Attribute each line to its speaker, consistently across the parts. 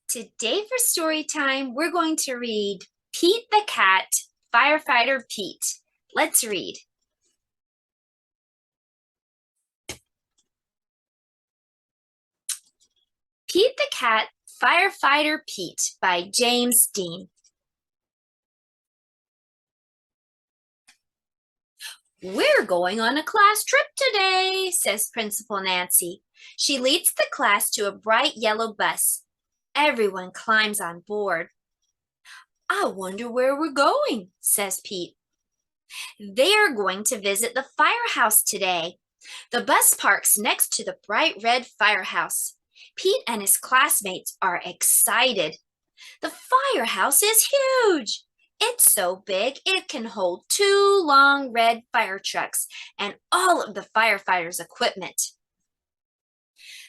Speaker 1: Today for story time, we're going to read Pete the Cat, Firefighter Pete. Let's read. Pete the Cat, Firefighter Pete by James Dean. We're going on a class trip today, says Principal Nancy. She leads the class to a bright yellow bus. Everyone climbs on board. I wonder where we're going, says Pete. They are going to visit the firehouse today. The bus parks next to the bright red firehouse. Pete and his classmates are excited. The firehouse is huge. It's so big it can hold 2 long red fire trucks and all of the firefighters' equipment.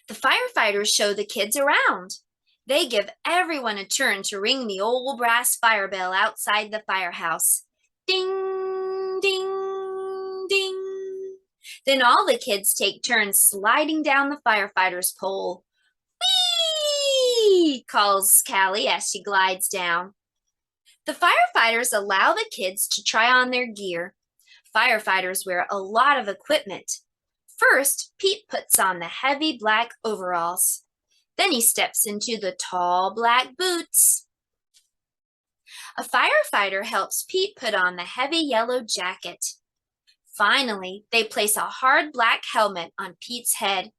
Speaker 1: The firefighters show the kids around. They give everyone a turn to ring the old brass fire bell outside the firehouse. Ding, ding, ding. Then all the kids take turns sliding down the firefighter's pole. Whee! Calls Callie as she glides down. The firefighters allow the kids to try on their gear. Firefighters wear a lot of equipment. First, Pete puts on the heavy black overalls. Then he steps into the tall black boots. A firefighter helps Pete put on the heavy yellow jacket. Finally, they place a hard black helmet on Pete's head.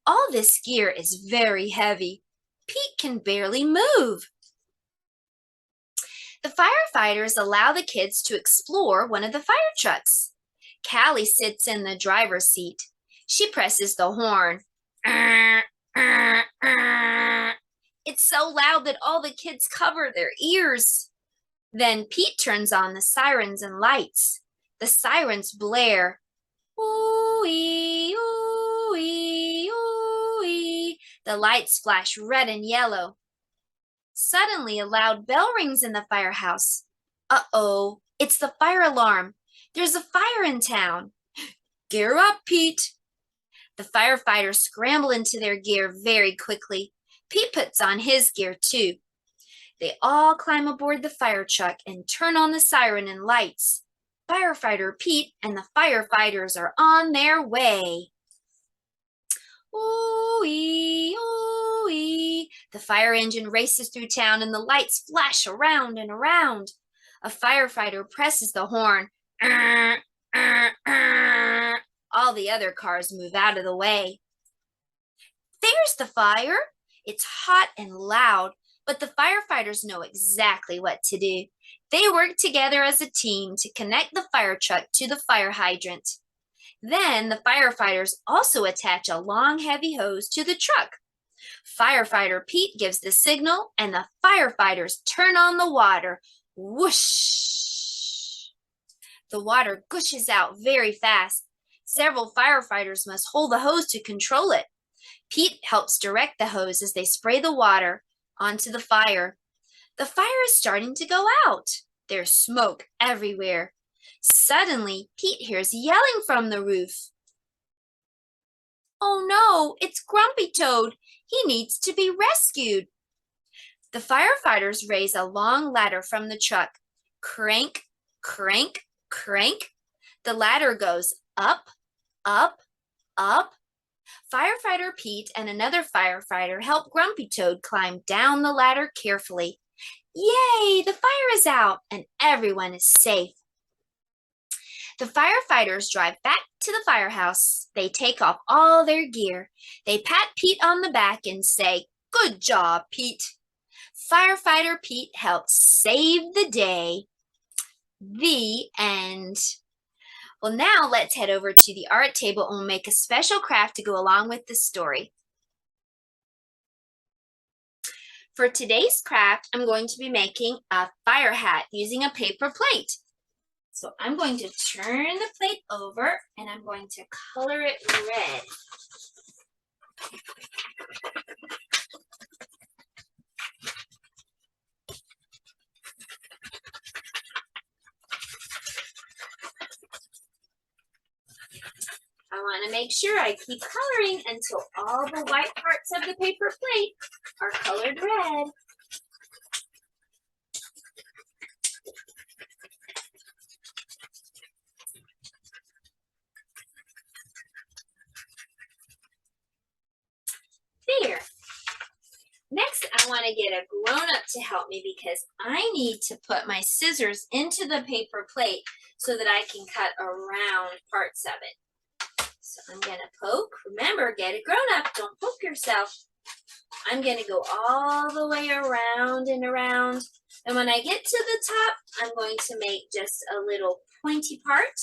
Speaker 1: All this gear is very heavy. Pete can barely move. The firefighters allow the kids to explore one of the fire trucks. Callie sits in the driver's seat. She presses the horn. It's so loud that all the kids cover their ears. Then Pete turns on the sirens and lights. The sirens blare. Ooh-wee, ooh-wee, ooh-wee. The lights flash red and yellow. Suddenly, a loud bell rings in the firehouse. Uh-oh, it's the fire alarm. There's a fire in town. Gear up, Pete. The firefighters scramble into their gear very quickly. Pete puts on his gear too. They all climb aboard the fire truck and turn on the siren and lights. Firefighter Pete and the firefighters are on their way. Ooh-wee, ooh-wee. The fire engine races through town and the lights flash around and around. A firefighter presses the horn. All the other cars move out of the way. There's the fire. It's hot and loud, but the firefighters know exactly what to do. They work together as a team to connect the fire truck to the fire hydrant. Then the firefighters also attach a long, heavy hose to the truck. Firefighter Pete gives the signal, and the firefighters turn on the water. Whoosh! The water gushes out very fast. Several firefighters must hold the hose to control it. Pete helps direct the hose as they spray the water onto the fire. The fire is starting to go out. There's smoke everywhere. Suddenly, Pete hears yelling from the roof. Oh no, it's Grumpy Toad. He needs to be rescued. The firefighters raise a long ladder from the truck. Crank, crank, crank. The ladder goes up, up, up. Firefighter Pete and another firefighter help Grumpy Toad climb down the ladder carefully. Yay, the fire is out and everyone is safe. The firefighters drive back to the firehouse. They take off all their gear. They pat Pete on the back and say, "Good job, Pete." Firefighter Pete helps save the day. The end. Well, now let's head over to the art table and we'll make a special craft to go along with the story. For today's craft, I'm going to be making a fire hat using a paper plate. So I'm going to turn the plate over and I'm going to color it red. I want to make sure I keep coloring until all the white parts of the paper plate are colored red. There. Next, I want to get a grown-up to help me because I need to put my scissors into the paper plate so that I can cut around parts of it. So I'm going to poke. Remember, get a grown-up. Don't poke yourself. I'm going to go all the way around and around. And when I get to the top, I'm going to make just a little pointy part.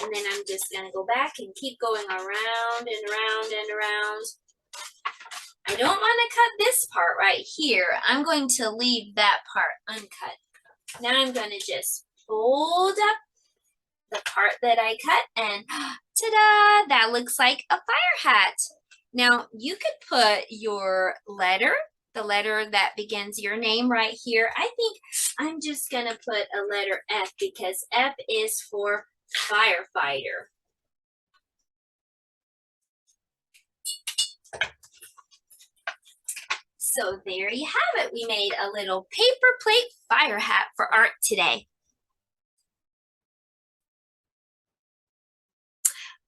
Speaker 1: And then I'm just going to go back and keep going around and around and around. I don't want to cut this part right here. I'm going to leave that part uncut. Now I'm going to just fold up the part that I cut and ta-da! That looks like a fire hat. Now you could put your letter, the letter that begins your name right here. I think I'm just going to put a letter F because F is for firefighter. So there you have it. We made a little paper plate fire hat for art today.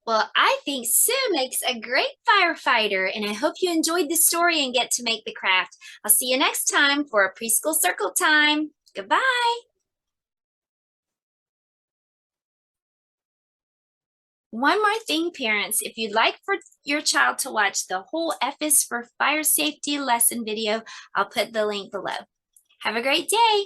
Speaker 1: Well, I think Sue makes a great firefighter, and I hope you enjoyed the story and get to make the craft. I'll see you next time for a preschool circle time. Goodbye. One more thing, parents, if you'd like for your child to watch the whole F is for Fire Safety lesson video, I'll put the link below. Have a great day.